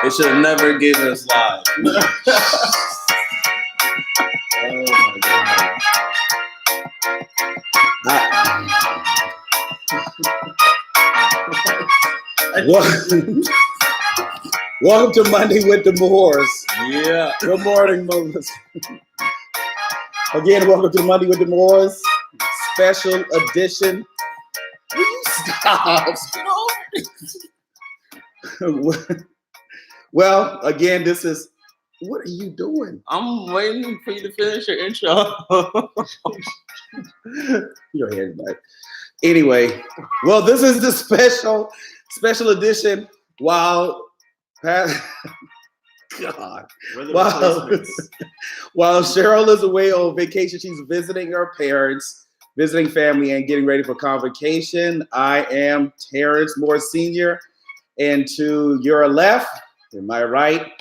They should have never given us live. Oh my God. Welcome to Monday with the Moors. Yeah. Good morning, Moses. Again, welcome to Monday with the Moors. Special edition. Will you stop? Well, again, this is. What are you doing? I'm waiting for you to finish your intro. Your head back. Anyway, well, this is the special edition. While while Cheryl is away on vacation, she's visiting her parents, visiting family, and getting ready for convocation. I am Terrence Moore Sr., and to your left, and my right,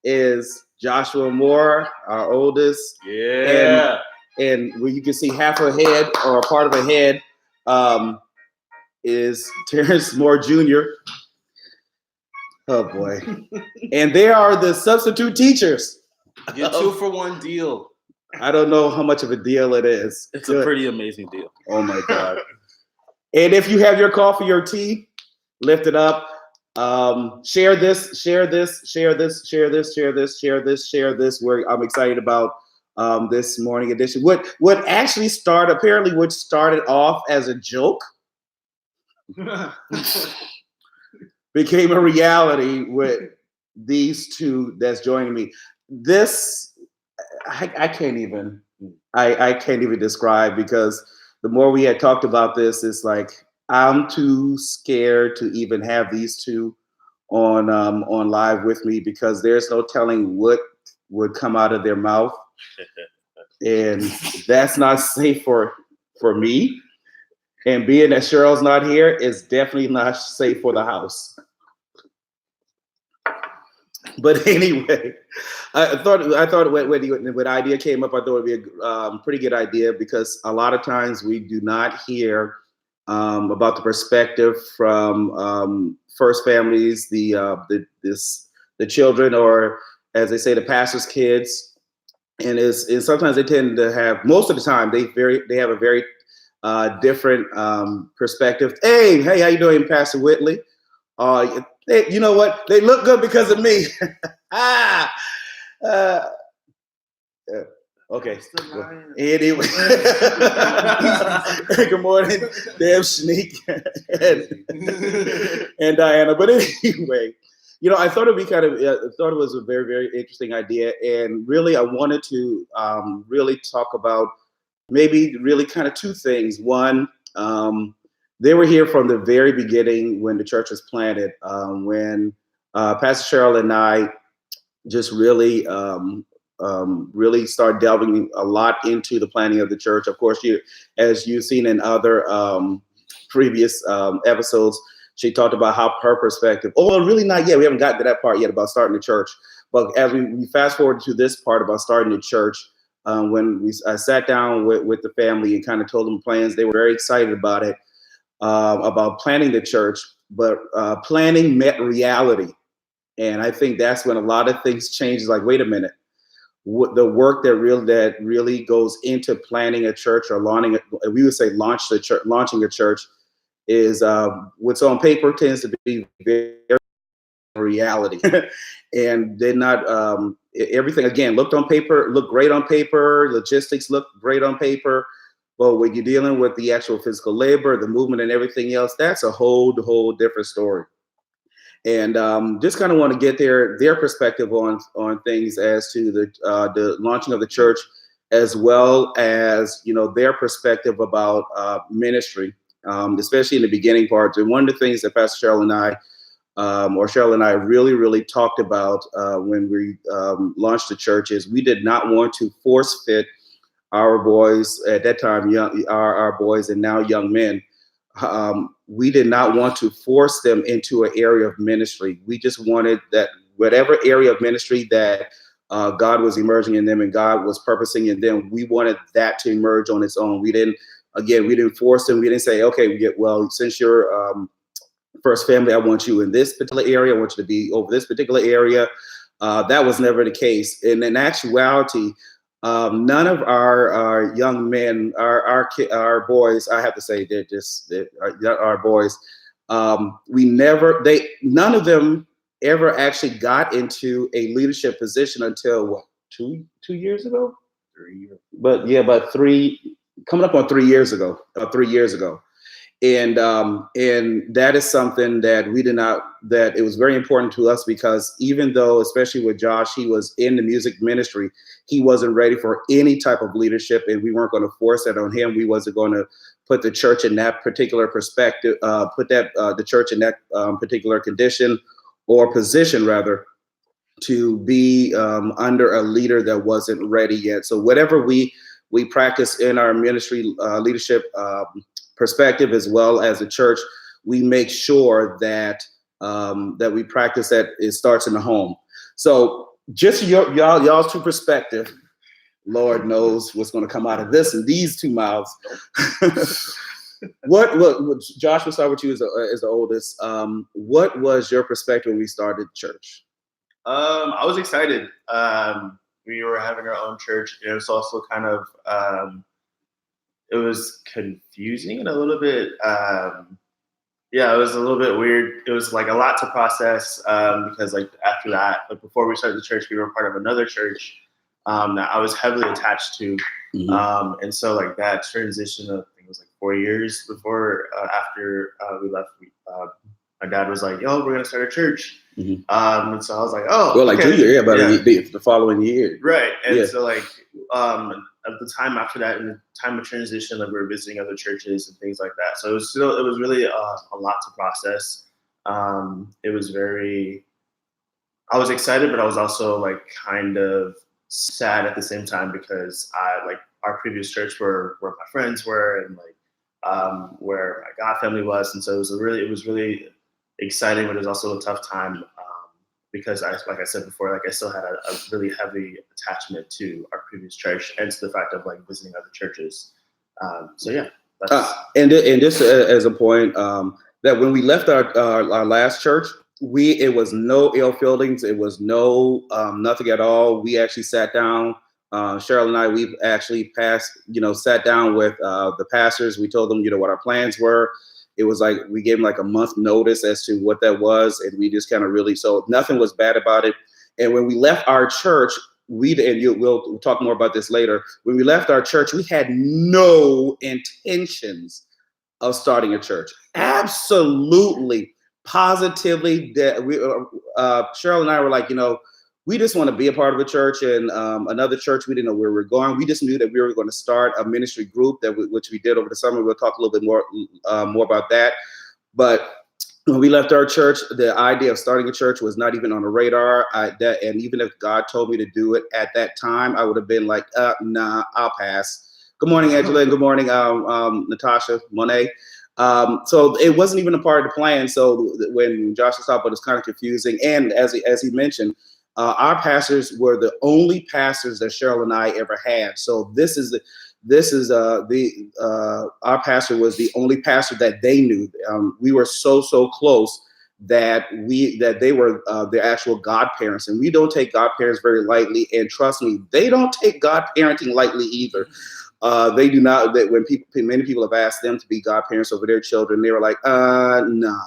is Joshua Moore, our oldest. Yeah. And where you can see half a head or a part of a head is Terrence Moore Jr. Oh boy. And they are the substitute teachers. Get 2-for-1 deal. I don't know how much of a deal it is. It's a pretty amazing deal. Oh my God. And if you have your coffee or tea, lift it up. Share this. Where I'm excited about this morning edition. What actually started off as a joke became a reality with these two that's joining me. This I can't even describe, because the more we had talked about this, it's like I'm too scared to even have these two on live with me, because there's no telling what would come out of their mouth, and that's not safe for me. And being that Cheryl's not here is definitely not safe for the house. But anyway, I thought when idea came up, I thought it'd be a pretty good idea, because a lot of times we do not hear about the perspective from first families, the children, or as they say, the pastor's kids, and sometimes they tend to have, most of the time they have a very different perspective. Hey, how you doing, Pastor Whitley? Hey, you know what? They look good because of me. Okay. Anyway. Good morning, Deb, Shanique, and Diana. But anyway, I thought it was a very, very interesting idea, and really, I wanted to really talk about maybe really kind of two things. One, they were here from the very beginning when the church was planted, when Pastor Cheryl and I just really started delving a lot into the planning of the church. Of course, as you've seen in other previous episodes, she talked about how her perspective, really not yet, we haven't gotten to that part yet about starting the church. But as we fast forward to this part about starting the church, when I sat down with the family and kind of told them plans, they were very excited about it. About planning the church, but planning met reality. And I think that's when a lot of things change. It's like, wait a minute, the work that really goes into planning a church, or launching a church, is what's on paper tends to be very reality. And they're not, everything, again, looked great on paper, logistics look great on paper. But when you're dealing with the actual physical labor, the movement, and everything else, that's a whole different story. And just kind of want to get their perspective on things as to the launching of the church, as well as their perspective about ministry, especially in the beginning parts. And one of the things that Pastor Cheryl and I really, really talked about when we launched the church is we did not want to force fit our boys at that time, our boys and now young men. We did not want to force them into an area of ministry. We just wanted that whatever area of ministry that God was emerging in them and God was purposing in them, we wanted that to emerge on its own. We didn't again, we didn't force them. We didn't say, okay, since you're first family, I want you in this particular area. I want you to be over this particular area. That was never the case. And in actuality, none of our young men, our boys, I have to say, our boys. None of them ever actually got into a leadership position until what, two years ago? 3 years. But yeah, about coming up on 3 years ago. 3 years ago. And that is something that that it was very important to us, because even though, especially with Josh, he was in the music ministry, he wasn't ready for any type of leadership, and we weren't going to force that on him. We wasn't going to put the church in that particular perspective, the church in that particular condition or position, rather, to be under a leader that wasn't ready yet. So whatever we practice in our ministry leadership perspective, as well as a church, we make sure that we practice that it starts in the home. So just y'all's true perspective, Lord knows what's going to come out of this and these two mouths. What Josh, we'll start with you as the oldest. What was your perspective when we started church? I was excited. We were having our own church. It was also kind of it was confusing and a little bit it was a little bit weird. It was like a lot to process because like after that, like before we started the church, we were part of another church that I was heavily attached to. Mm-hmm. And so like that transition of, I think it was like 4 years before after we left, my dad was like, "Yo, we're gonna start a church." Mm-hmm. And so I was like, "Oh, well, like okay. 2 years, but the following year, right?" And so like at the time after that, in the time of transition, like we were visiting other churches and things like that. So it was really a lot to process. It was I was excited, but I was also like kind of sad at the same time, because our previous church where my friends were, and like where my God family was, and so it was really exciting, but it was also a tough time because like I said before, like I still had a really heavy attachment to our previous church and to the fact of like visiting other churches. So yeah, and just as a point, that when we left our last church, it was no ill feelings, it was no nothing at all. We actually sat down. Cheryl and I, we've actually sat down with the pastors. We told them, what our plans were. It was like we gave them like a month notice as to what that was, and we just kind of so nothing was bad about it. And when we left our church, we'll talk more about this later. When we left our church, we had no intentions of starting a church. Absolutely, positively, that Cheryl and I were like, we just want to be a part of a church, and another church. We didn't know where we were going. We just knew that we were going to start a ministry group which we did over the summer. We'll talk a little bit more about that. But when we left our church, the idea of starting a church was not even on the radar. And even if God told me to do it at that time, I would have been like, nah, I'll pass. Good morning, Angela, and good morning, Natasha Monet. So it wasn't even a part of the plan. So when Josh was talking about, it's kind of confusing. And as he mentioned, our pastors were the only pastors that Cheryl and I ever had. So our pastor was the only pastor that they knew. We were so close that they were their actual godparents, and we don't take godparents very lightly. And trust me, they don't take godparenting lightly either. They do not. That when many people have asked them to be godparents over their children, they were like, nah.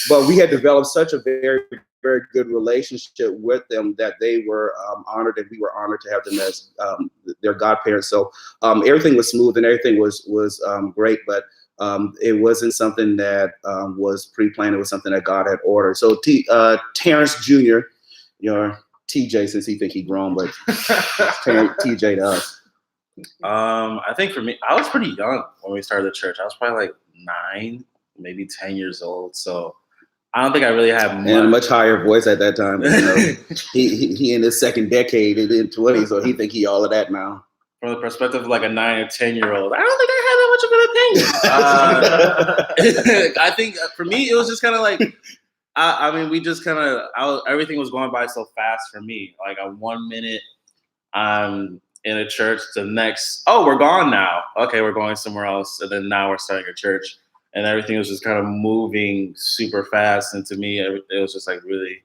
But we had developed such a very, very good relationship with them that they were honored, and we were honored to have them as their godparents. So everything was smooth and everything was great, but it wasn't something that was pre-planned. It was something that God had ordered. So Terrence Jr., your TJ, since he think he grown, but TJ to us. I think for me, I was pretty young when we started the church. I was probably like 9, maybe 10 years old. So I don't think I really had much. And a much higher voice at that time. He in his second decade in 20s, so he think he all of that now. From the perspective of like a 9 or 10-year-old, I don't think I had that much of an opinion. I think for me, it was just kind of like, I mean, we just kind of, everything was going by so fast for me. Like 1 minute, I'm in a church. The next, oh, we're gone now. Okay, we're going somewhere else, and then now we're starting a church, and everything was just kind of moving super fast. And to me, it was just like really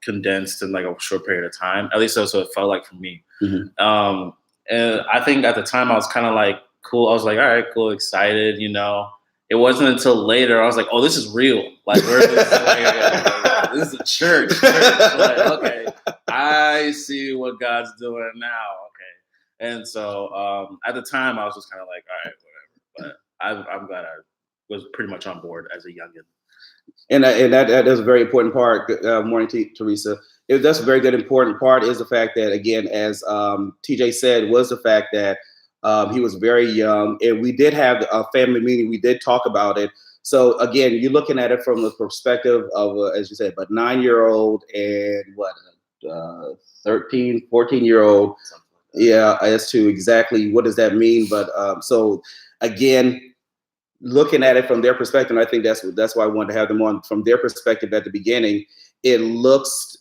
condensed in like a short period of time. At least that's what it felt like for me. Mm-hmm. And I think at the time I was kind of like cool. I was like, all right, cool, excited, It wasn't until later I was like, oh, this is real. Like, this is a church. Like, okay, I see what God's doing now. Okay. And so at the time I was just kind of like, all right, whatever. But I'm glad I was pretty much on board as a youngin. And that is a very important part. Morning, Teresa. That's a very good important part is the fact that, again, as TJ said, was the fact that he was very young, and we did have a family meeting. We did talk about it. So again, you're looking at it from the perspective of, as you said, a 9-year-old and 13, 14-year-old. Yeah, as to exactly what does that mean. But so again, looking at it from their perspective, I think that's why I wanted to have them on. From their perspective at the beginning, it looks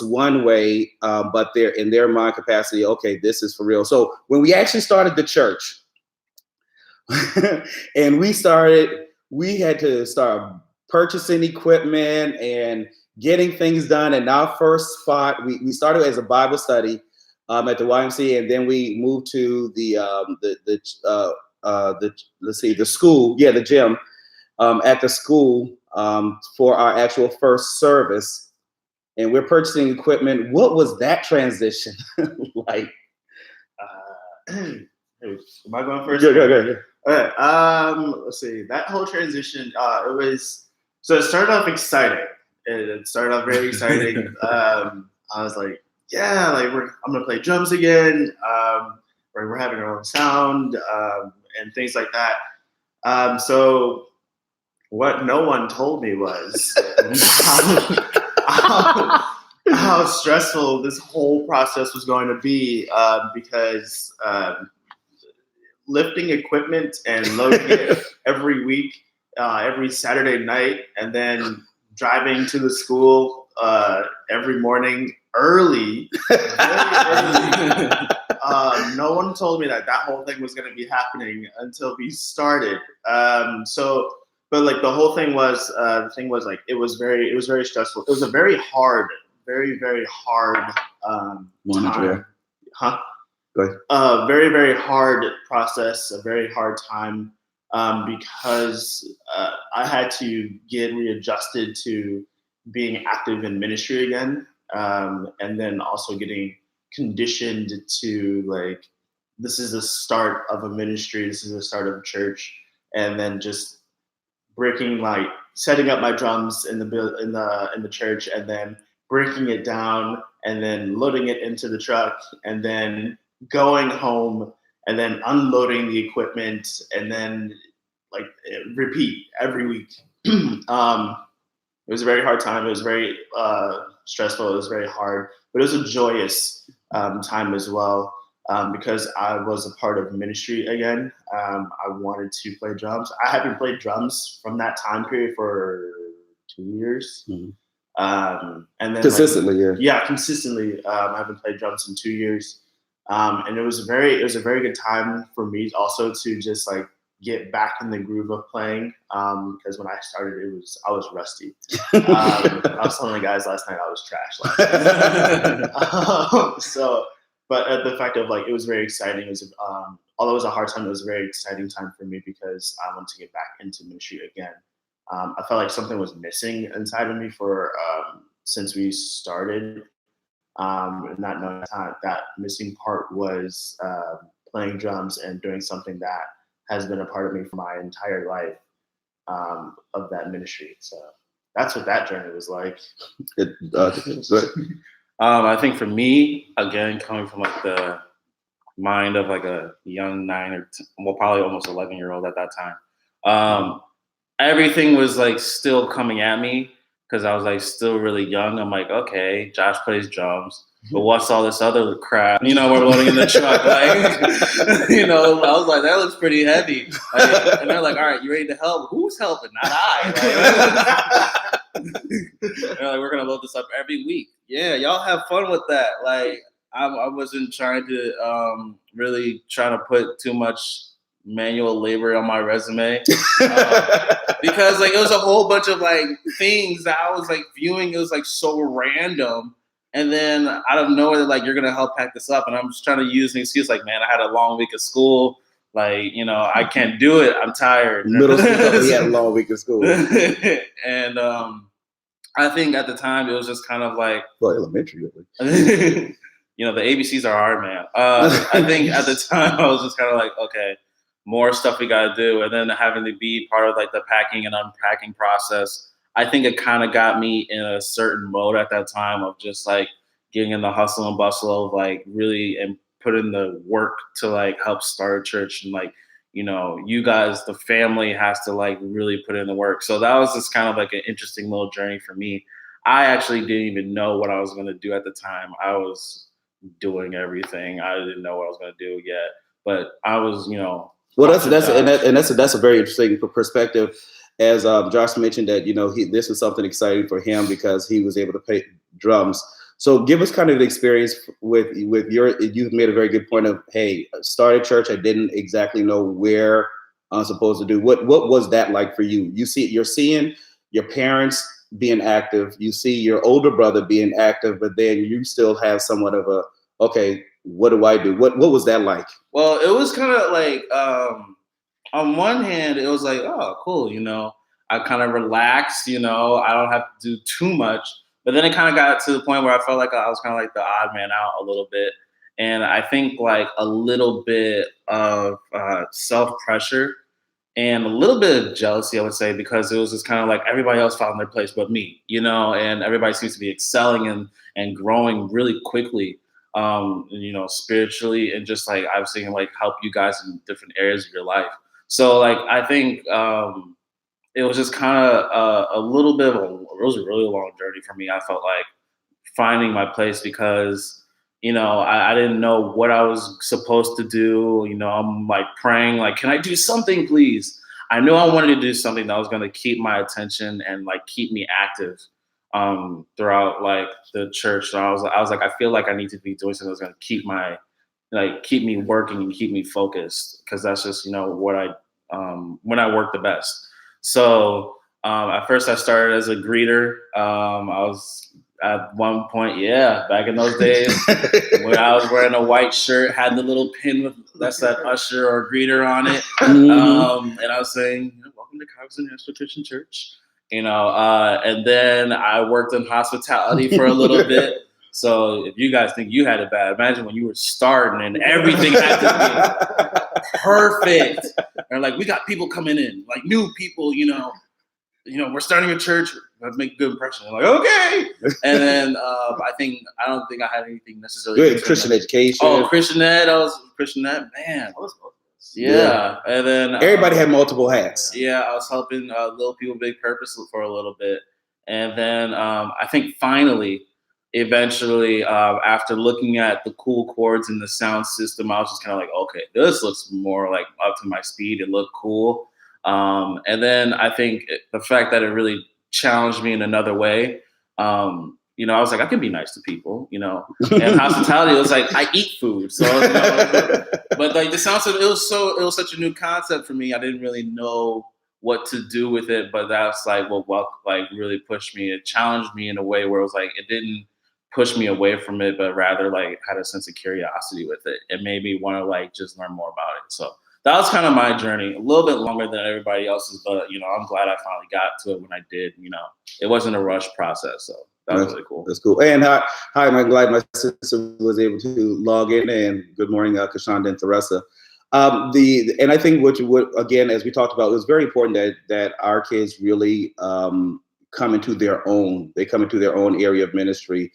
one way, but they're in their mind capacity. Okay, this is for real. So when we actually started the church, and we had to start purchasing equipment and getting things done. And our first spot, we started as a Bible study at the YMCA, and then we moved to the school, the gym at the school for our actual first service, and we're purchasing equipment. What was that transition like? Am I going first? Go. Okay. Let's see. That whole transition, it started off exciting. It started off very exciting. I was like, yeah, like I'm gonna play drums again. We're having our own sound and things like that. So what no one told me was how stressful this whole process was going to be, because lifting equipment and loading it every week, every Saturday night, and then driving to the school every morning early, very early. No one told me that whole thing was going to be happening until we started. But like the whole thing was, like it was very stressful. It was a very hard, very hard time. Huh? Go ahead. Very, very hard process, a very hard time, because I had to get readjusted to being active in ministry again, and then also getting conditioned to, like, this is the start of a ministry, this is the start of a church, and then just setting up my drums in the church, and then breaking it down, and then loading it into the truck, and then going home, and then unloading the equipment, and then like repeat every week. It was a very hard time. It was very stressful. It was very hard, but it was a joyous time as well, because I was a part of ministry again. I wanted to play drums. I haven't played drums from that time period for 2 years. Mm-hmm. And then consistently, consistently. I haven't played drums in 2 years. And it was a very good time for me also to just like get back in the groove of playing. Because when I started, I was rusty. I was telling the guys last night I was trash last night. But the fact of like, it was very exciting. It was, although it was a hard time, it was a very exciting time for me because I wanted to get back into ministry again. I felt like something was missing inside of me since we started. Not knowing that missing part was playing drums and doing something that has been a part of me for my entire life, of that ministry. So that's what that journey was like. I think for me, again, coming from like the mind of like a young 9 or 10, well, probably almost 11-year-old at that time, everything was like still coming at me because I was like still really young. I'm like, okay, Josh plays drums, but what's all this other crap? We're loading in the truck. Like, I was like, that looks pretty heavy. Like, and they're like, all right, you ready to help? Who's helping? Not I. Like, they're like, we're gonna load this up every week. Yeah, y'all have fun with that. Like, I wasn't trying to really trying to put too much manual labor on my resume because like it was a whole bunch of like things that I was like viewing. It was like so random, and then out of nowhere, like you're gonna help pack this up, and I'm just trying to use an excuse like, man, I had a long week of school. Like, you know, I can't do it. I'm tired. Middle school, we had a long week of school. And I think at the time it was just kind of like, well, elementary, really. You know, the ABCs are hard, man. I think at the time I was just kind of like, okay, more stuff we got to do. And then having to be part of like the packing and unpacking process, I think it kind of got me in a certain mode at that time of just like getting in the hustle and bustle of like really and put in the work to like help start a church. And like, you know, you guys, the family has to like really put in the work. So that was just kind of like an interesting little journey for me. I actually didn't even know what I was going to do at the time. I was doing everything. I didn't know what I was going to do yet, but I was, you know. Well, that's a very interesting perspective. As Josh mentioned that, you know, this was something exciting for him because he was able to play drums. So give us kind of the experience with you've made a very good point of, hey, started church. I didn't exactly know where I'm supposed to do. What was that like for you? You're seeing your parents being active. You see your older brother being active, but then you still have somewhat of a, okay, what do I do? What was that like? Well, it was kind of like, on one hand, it was like, oh, cool. You know, I kind of relaxed, you know, I don't have to do too much. But then it kind of got to the point where I felt like I was kind of like the odd man out a little bit. And I think like a little bit of self-pressure and a little bit of jealousy, I would say, because it was just kind of like everybody else found their place but me, you know, and everybody seems to be excelling and growing really quickly, you know, spiritually, and just like I've seen like help you guys in different areas of your life. So like I think it was just kind of a little bit of it was a really long journey for me. I felt like finding my place because, you know, I didn't know what I was supposed to do. You know, I'm like praying, like, can I do something, please? I knew I wanted to do something that was going to keep my attention and like keep me active throughout like the church. So I was like, I feel like I need to be doing something that's going to keep me working and keep me focused, because that's just, you know, what when I work the best. So at first I started as a greeter. I was at one point, back in those days, when I was wearing a white shirt, had the little pin that said usher or greeter on it. And I was saying, you know, welcome to Cogsden Presbyterian Church. You know, and then I worked in hospitality for a little bit. So if you guys think you had it bad, imagine when you were starting and everything had to be perfect. And like, we got people coming in, like new people, you know, we're starting a church. Let's make a good impression. I'm like, okay. And then I don't think I had anything necessarily. Good Christian education. Oh, Christian ed. I was Christian ed, man. Yeah. And then everybody had multiple hats. Yeah, I was helping Little People Big Purpose for a little bit. And then I think eventually, after looking at the cool chords in the sound system, I was just kind of like, okay, this looks more like up to my speed. It looked cool. And then I think the fact that it really challenged me in another way, you know, I was like, I can be nice to people, you know, and hospitality was like, I eat food. So, you know, but like the sound system, it was such a new concept for me. I didn't really know what to do with it, but that's like, like really pushed me. It challenged me in a way where it was like, it didn't push me away from it, but rather like had a sense of curiosity with it. It made me want to like just learn more about it. So that was kind of my journey, a little bit longer than everybody else's, but, you know, I'm glad I finally got to it when I did. You know, it wasn't a rush process, so that was really cool. That's cool. And hi, I'm glad my sister was able to log in, and good morning, Kashanda and Theresa. And I think what again, as we talked about, it was very important that our kids really come into their own. They come into their own area of ministry.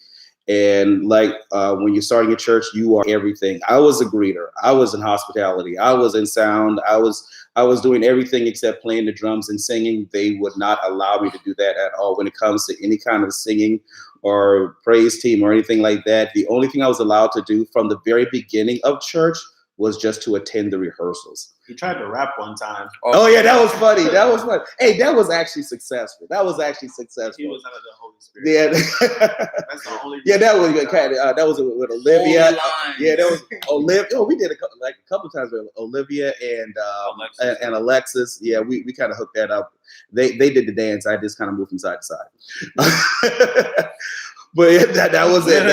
And like when you're starting a church, you are everything. I was a greeter. I was in hospitality. I was in sound. I was doing everything except playing the drums and singing. They would not allow me to do that at all when it comes to any kind of singing or praise team or anything like that. The only thing I was allowed to do from the very beginning of church was just to attend the rehearsals. He tried to rap one time. Oh yeah, that was funny. That was funny. Hey, that was actually successful. He was under the Holy Spirit. Yeah. That's the only. Yeah, that was good. That was with Olivia. Holy lines. Yeah, that was Olivia. Oh, we did a couple times with Olivia and Alexis. Yeah, we kind of hooked that up. They did the dance. I just kind of moved from side to side. But yeah, that was it.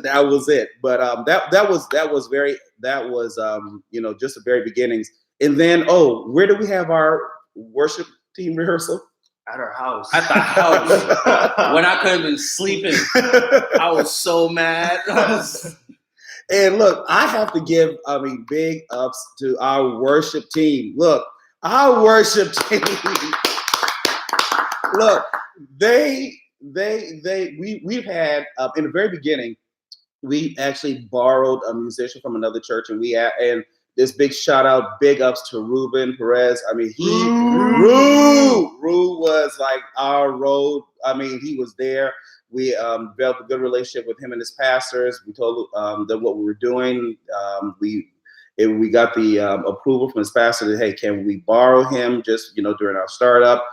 That was it. But that was just the very beginnings. And then where do we have our worship team rehearsal? At our house. At the house. When I could have been sleeping. I was so mad. And look, I have to give big ups to our worship team. Look, our worship team. Look, we've had in the very beginning, we actually borrowed a musician from another church, and this big shout out, big ups to Ruben Perez. I mean, Rue was like our road. I mean, he was there. We developed a good relationship with him and his pastors. We told them what we were doing. We got the approval from his pastor that, hey, can we borrow him just during our startup?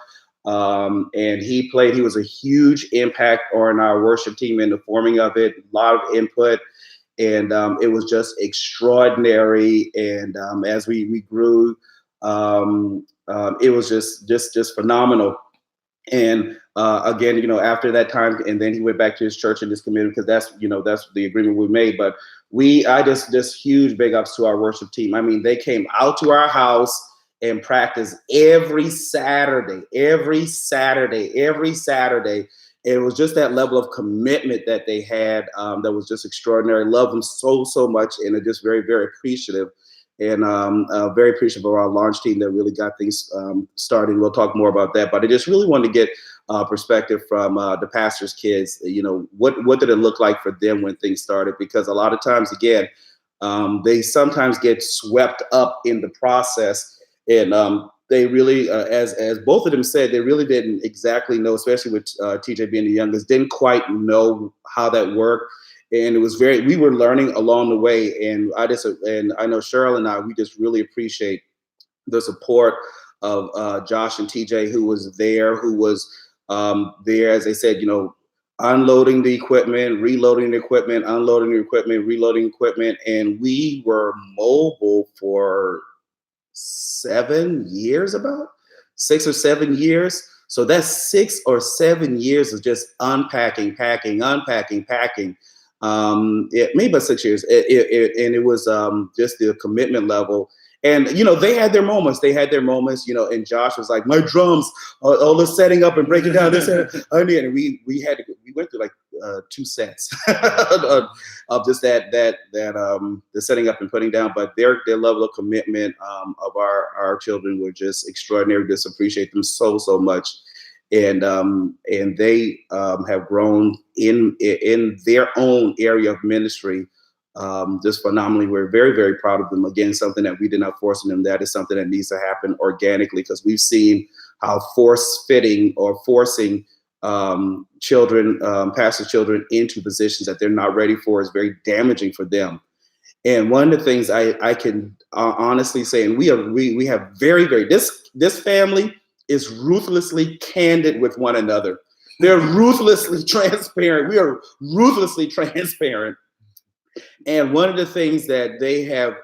And he was a huge impact on our worship team in the forming of it, a lot of input, and it was just extraordinary. And as we grew, it was just phenomenal. And again, after that time, and then he went back to his church and his community, because that's the agreement we made. But I just huge big ups to our worship team. I mean, they came out to our house and practice every Saturday. It was just that level of commitment that they had that was just extraordinary. Love them so much, and are just very, very appreciative. And very appreciative of our launch team that really got things started. We'll talk more about that, but I just really wanted to get perspective from the pastor's kids. What did it look like for them when things started? Because a lot of times, again, they sometimes get swept up in the process. And they really, as both of them said, they really didn't exactly know, especially with TJ being the youngest, didn't quite know how that worked. And it was we were learning along the way. And I know Cheryl and I, we just really appreciate the support of Josh and TJ, who was there, as they said, unloading the equipment, reloading the equipment, unloading the equipment, reloading equipment. And we were mobile for 7 years, about 6 or 7 years. So that's 6 or 7 years of just unpacking, packing. Maybe about 6 years. And it was just the commitment level. And they had their moments. And Josh was like, my drums, all the setting up and breaking down this and we went through like 2 sets of just that the setting up and putting down. But their level of commitment of our children were just extraordinary. Just appreciate them so much. And they have grown in their own area of ministry just phenomenally. We're very, very proud of them. Again, something that we did not force them. That is something that needs to happen organically, because we've seen how forcing children, pastor children, into positions that they're not ready for is very damaging for them. And one of the things I can honestly say, and we have very, very, this family is ruthlessly candid with one another. They're ruthlessly transparent. We are ruthlessly transparent. And one of the things that they have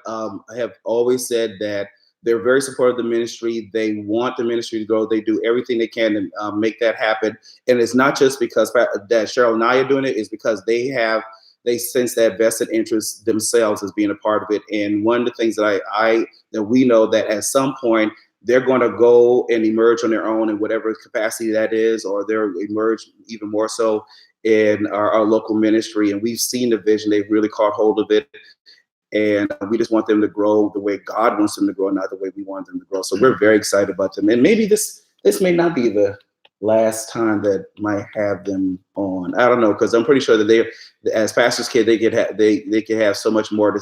always said, that they're very supportive of the ministry. They want the ministry to grow. They do everything they can to make that happen. And it's not just because that Cheryl and I are doing it. It's because they sense that vested interest themselves as being a part of it. And one of the things that that we know, that at some point they're going to go and emerge on their own in whatever capacity that is, or they'll emerge even more so in our local ministry. And we've seen the vision. They've really caught hold of it. And we just want them to grow the way God wants them to grow, not the way we want them to grow. So we're very excited about them. And maybe this may not be the last time that might have them on. I don't know, because I'm pretty sure that they, as pastor's kid, they could have so much more to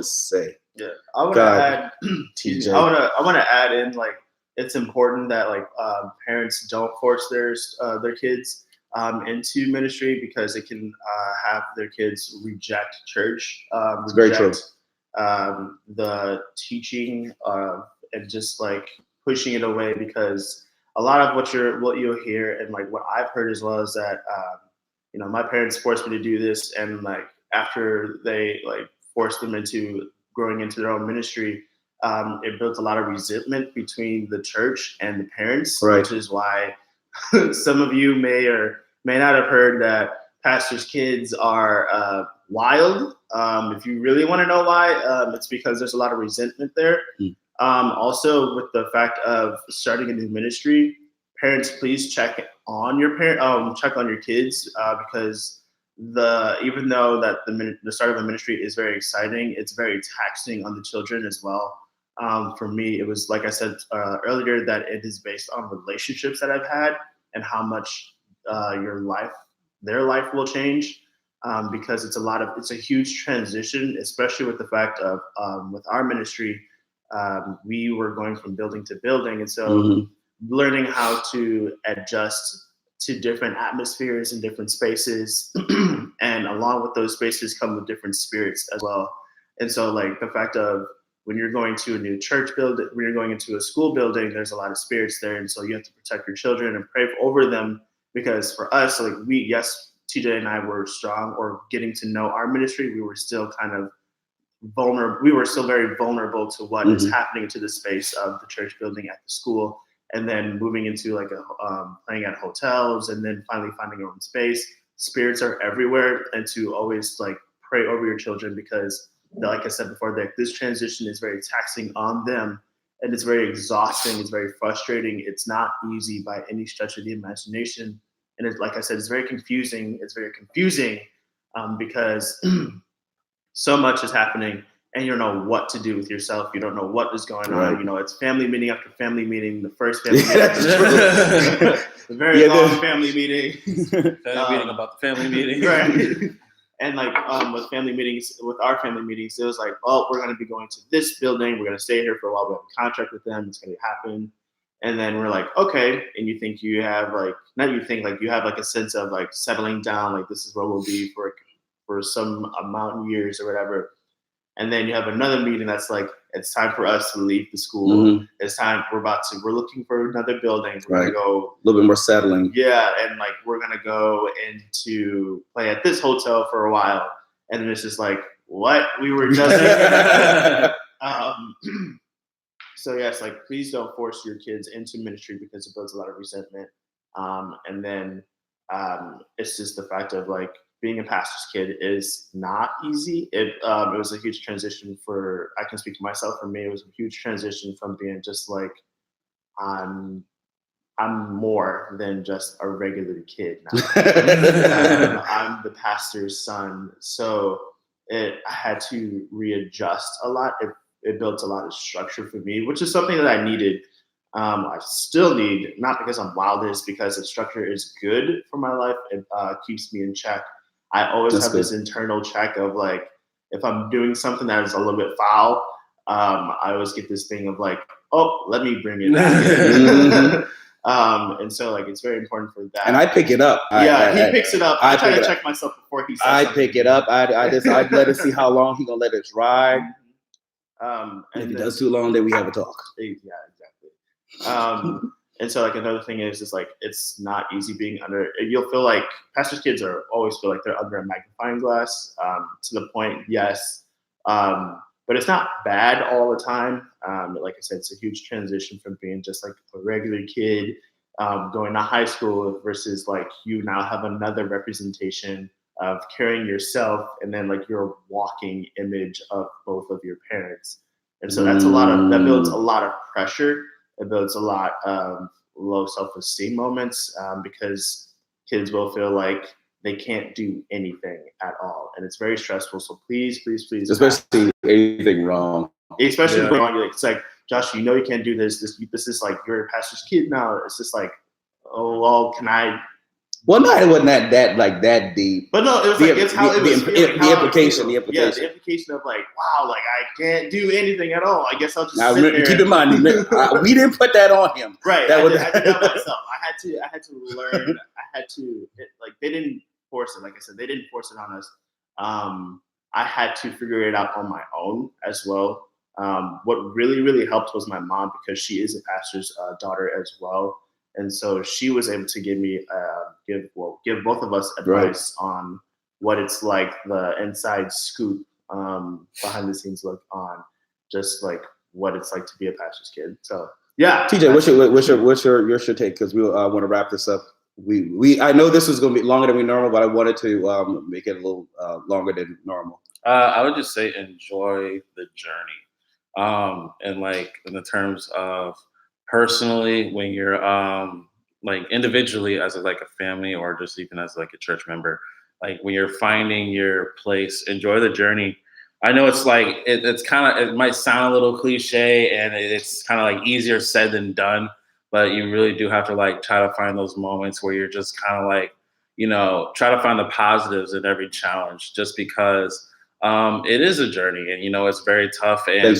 say. Yeah, I want to add, TJ. I want to add in, like, it's important that parents don't force their kids into ministry, because it can have their kids reject church, very true. the teaching and just like pushing it away, because a lot of what you'll hear and like what I've heard as well is that my parents forced me to do this, and like after they like forced them into growing into their own ministry, it built a lot of resentment between the church and the parents, Right. which is why some of you may or may not have heard that pastors' kids are wild. If you really want to know why, it's because there's a lot of resentment there. Also, with the fact of starting a new ministry, parents, please check on your kids, because even though that the start of a ministry is very exciting, it's very taxing on the children as well. For me, it was like I said earlier, that it is based on relationships that I've had and how much their life will change, because it's a huge transition, especially with the fact of with our ministry, we were going from building to building, and so learning how to adjust to different atmospheres and different spaces, and along with those spaces come with different spirits as well. And so like the fact of when you're going to a new church building, when you're going into a school building, there's a lot of spirits there, and so you have to protect your children and pray over them, because for us, like TJ and I were strong, or getting to know our ministry, we were still kind of vulnerable. We were still very vulnerable to what is happening to the space of the church building at the school, and then moving into like playing at hotels, and then finally finding your own space. Spirits are everywhere, and to always like pray over your children, because like I said before, that this transition is very taxing on them, and it's very exhausting. It's very frustrating. It's not easy by any stretch of the imagination. And it's, like I said, it's very confusing. It's very confusing because so much is happening, and you don't know what to do with yourself. You don't know what is going on. You know, it's family meeting after family meeting. The first family meeting, the very long family meeting. Family meeting about the family meeting, right? And like with our family meetings, it was like, oh, we're going to be going to this building. We're going to stay here for a while. We have a contract with them. It's going to happen. And then we're like, okay. And you think you have like, you have like a sense of like settling down. Like this is where we'll be for some amount of years or whatever. And then you have another meeting that's like, it's time for us to leave the school. It's time. We're looking for another building. We're gonna go a little bit more settling. Yeah, and like we're gonna go into play at this hotel for a while, and then it's just like, what? We were just. So yes, like please don't force your kids into ministry, because it builds a lot of resentment. And then it's just the fact of like being a pastor's kid is not easy. It was a huge transition I can speak to myself. For me, it was a huge transition from being just like, I'm more than just a regular kid now. I'm the pastor's son. So I had to readjust a lot. It built a lot of structure for me, which is something that I needed. I still need, not because I'm wild, it's because the structure is good for my life. It keeps me in check. I always have this internal check of like, if I'm doing something that is a little bit foul, I always get this thing of like, oh, let me bring it back. And so like, it's very important for that. And I pick it up. He picks it up. I try to check myself before he says something. I pick it up. I'd let it see how long he gonna let it ride. And if he does too long, then we have a talk. Yeah, exactly. And so like another thing is like, it's not easy being under. You'll feel like pastors' kids always feel like they're under a magnifying glass. To the point, yes, but it's not bad all the time. Like I said, it's a huge transition from being just like a regular kid going to high school versus like you now have another representation of carrying yourself, and then like you're a walking image of both of your parents. And so that builds a lot of pressure. It builds a lot of low self-esteem moments because kids will feel like they can't do anything at all, and it's very stressful. So please, especially anything wrong. Especially wrong, it's like, Josh, you know you can't do this. This is like, you're a pastor's kid now. It's just like, oh well, can I? Well, no, it wasn't that deep. But no, it was like it's how it was. The implication. Yeah, the implication of like, wow, like I can't do anything at all. I guess I'll just now, sit there. Keep in mind, we didn't put that on him. Right. I did that myself. I had to learn. Like they didn't force it. Like I said, they didn't force it on us. I had to figure it out on my own as well. What really helped was my mom, because she is a pastor's daughter as well, and so she was able to give me give both of us advice on what it's like, the inside scoop, behind the scenes look on just like what it's like to be a pastor's kid. So yeah, TJ, what's your take? Because we want to wrap this up. I know this was going to be longer than we normal, but I wanted to make it a little longer than normal. I would just say enjoy the journey, and like in the terms of personally, when you're like individually as like a family, or just even as like a church member, like when you're finding your place, enjoy the journey. I know it's like it's kind of, it might sound a little cliche, and it's kind of like easier said than done, but you really do have to like try to find those moments where you're just kind of like, try to find the positives in every challenge, just because it is a journey, and it's very tough, and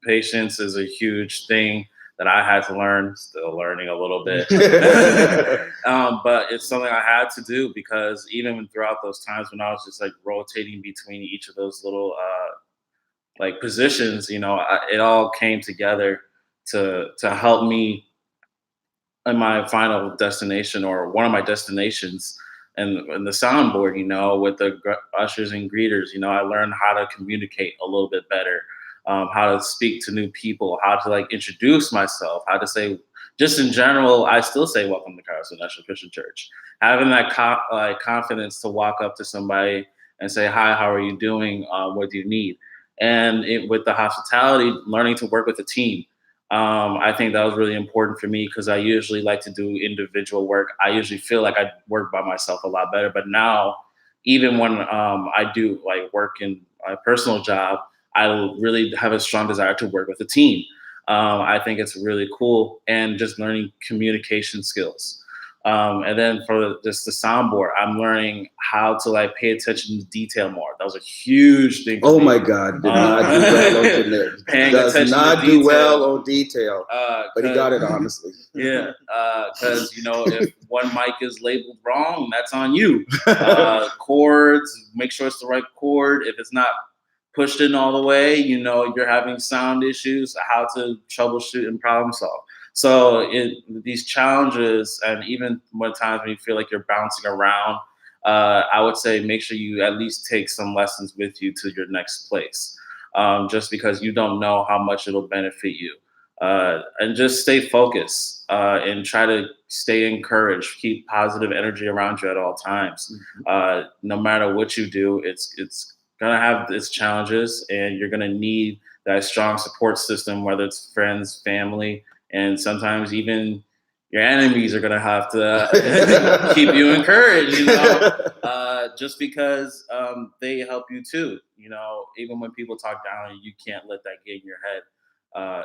patience is a huge thing that I had to learn, still learning a little bit. But it's something I had to do, because even throughout those times when I was just like rotating between each of those little like positions, it all came together to help me in my final destination, or one of my destinations, and the soundboard, with the ushers and greeters. I learned how to communicate a little bit better. How to speak to new people, how to like introduce myself, how to say, just in general, I still say welcome to Carlson National Christian Church. Having that confidence to walk up to somebody and say, hi, how are you doing? What do you need? And with the hospitality, learning to work with a team. I think that was really important for me, because I usually like to do individual work. I usually feel like I work by myself a lot better. But now, even when I do like work in my personal job, I really have a strong desire to work with a team. I think it's really cool, and just learning communication skills. And then for just the soundboard, I'm learning how to like pay attention to detail more. That was a huge thing. Oh my God, did not do well on detail. Does not do well on detail, but he got it honestly. Yeah, because if one mic is labeled wrong, that's on you. Chords, make sure it's the right chord. If it's not pushed in all the way, you're having sound issues, how to troubleshoot and problem solve. So these challenges, and even when times when you feel like you're bouncing around, I would say make sure you at least take some lessons with you to your next place, just because you don't know how much it'll benefit you. And just stay focused, and try to stay encouraged. Keep positive energy around you at all times. No matter what you do, it's gonna have its challenges, and you're gonna need that strong support system, whether it's friends, family, and sometimes even your enemies are gonna have to keep you encouraged, just because they help you too. Even when people talk down on you, you can't let that get in your head,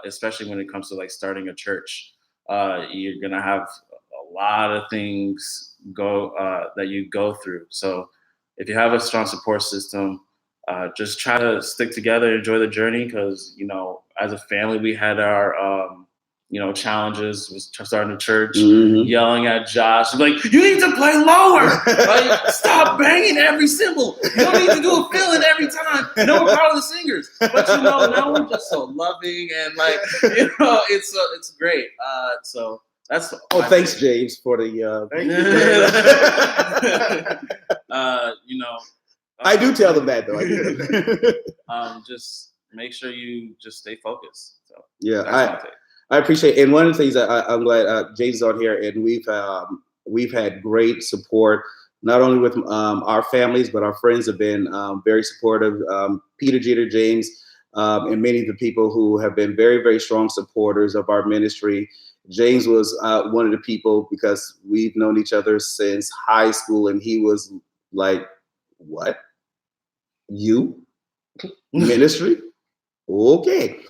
especially when it comes to like starting a church. You're gonna have a lot of things that you go through. So if you have a strong support system, just try to stick together, enjoy the journey, because as a family we had our challenges. Was starting a church, yelling at Josh like, you need to play lower, like, stop banging every cymbal, you don't need to do a fill in every time. No, we're proud of the singers, but now we're just so loving, and like it's great. So that's thanks James for the thank you. I do tell them that though. I do. Just make sure you just stay focused. So yeah, I appreciate it. And one of the things that I'm glad James is on here, and we've had great support, not only with our families, but our friends have been very supportive. Peter Jeter, James, and many of the people who have been very, very strong supporters of our ministry. James was one of the people, because we've known each other since high school, and he was like, what? You? Ministry? Okay.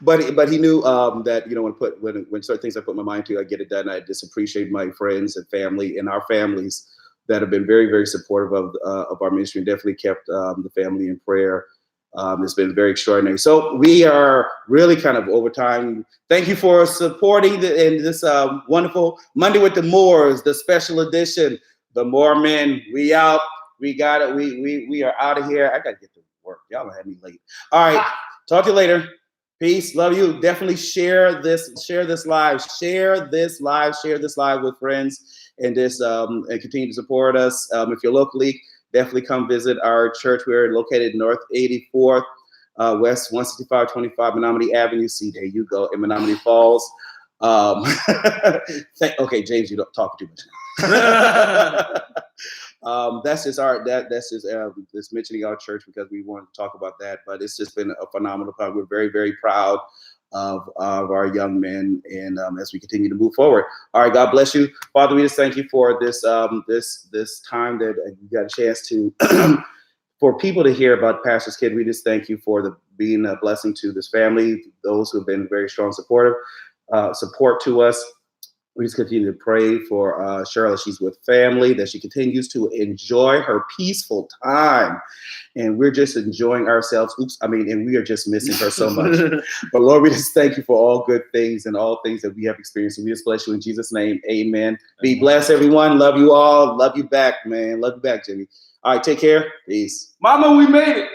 But he knew that when certain things I put my mind to, I get it done. I just appreciate my friends and family and our families that have been very, very supportive of our ministry, and definitely kept the family in prayer. It's been very extraordinary. So we are really kind of over time. Thank you for supporting in this wonderful Monday with the Moors, the special edition. The Moore Men, we out. We got it. We are out of here. I gotta get to work. Y'all had me late. All right. Talk to you later. Peace. Love you. Definitely share this live. Share this live with friends, and and continue to support us. If you're locally, definitely come visit our church. We're located North 84th, West 16525 Menominee Avenue. See, there you go, in Menominee Falls. Okay, James, you don't talk too much. That's just just mentioning our church because we wanted to talk about that. But it's just been a phenomenal time. We're very, very proud of our young men, and as we continue to move forward. All right, God bless you, Father. We just thank you for this time that you got a chance to for people to hear about Pastor's Kid. We just thank you for being a blessing to this family, those who have been very strong support to us. We just continue to pray for Cheryl. She's with family, that she continues to enjoy her peaceful time. And we're just enjoying ourselves. And we are just missing her so much. But Lord, we just thank you for all good things and all things that we have experienced. And we just bless you in Jesus' name. Amen. Be blessed, everyone. Love you all. Love you back, man. Love you back, Jimmy. All right, take care. Peace. Mama, we made it.